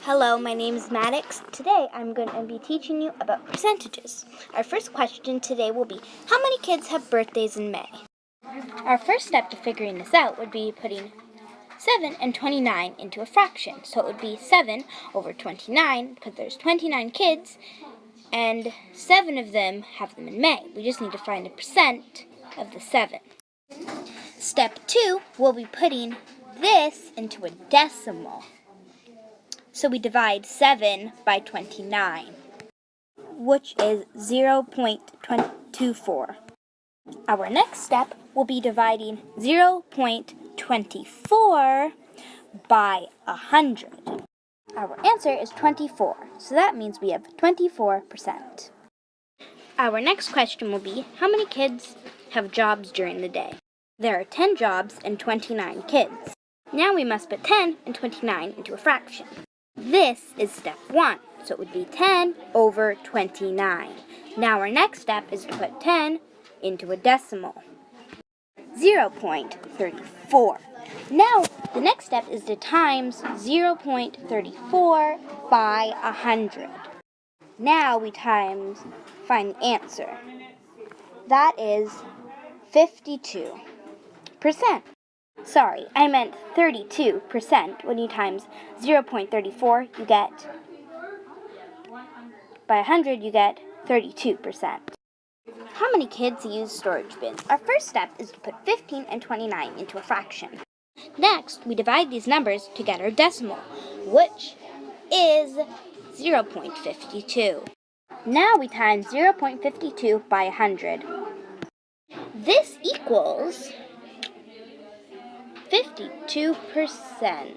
Hello, my name is Maddox. Today I'm going to be teaching you about percentages. Our first question today will be, how many kids have birthdays in May? Our first step to figuring this out would be putting 7 and 29 into a fraction. So it would be 7 over 29 because there's 29 kids and 7 of them have them in May. We just need to find the percent of the 7. Step 2, we'll be putting this into a decimal. So we divide 7 by 29, which is 0.24. Our next step will be dividing 0.24 by 100. Our answer is 24, so that means we have 24%. Our next question will be, how many kids have jobs during the day? There are 10 jobs and 29 kids. Now we must put 10 and 29 into a fraction. This is step 1, so it would be 10 over 29. Now our next step is to put 10 into a decimal, 0.34. Now the next step is to times 0.34 by 100. Now we find the answer. That is 52%. Sorry, I meant 32%. When you times 0.34, you get, by 100, you get 32%. How many kids use storage bins? Our first step is to put 15 and 29 into a fraction. Next, we divide these numbers to get our decimal, which is 0.52. Now we times 0.52 by 100. This equals 52%.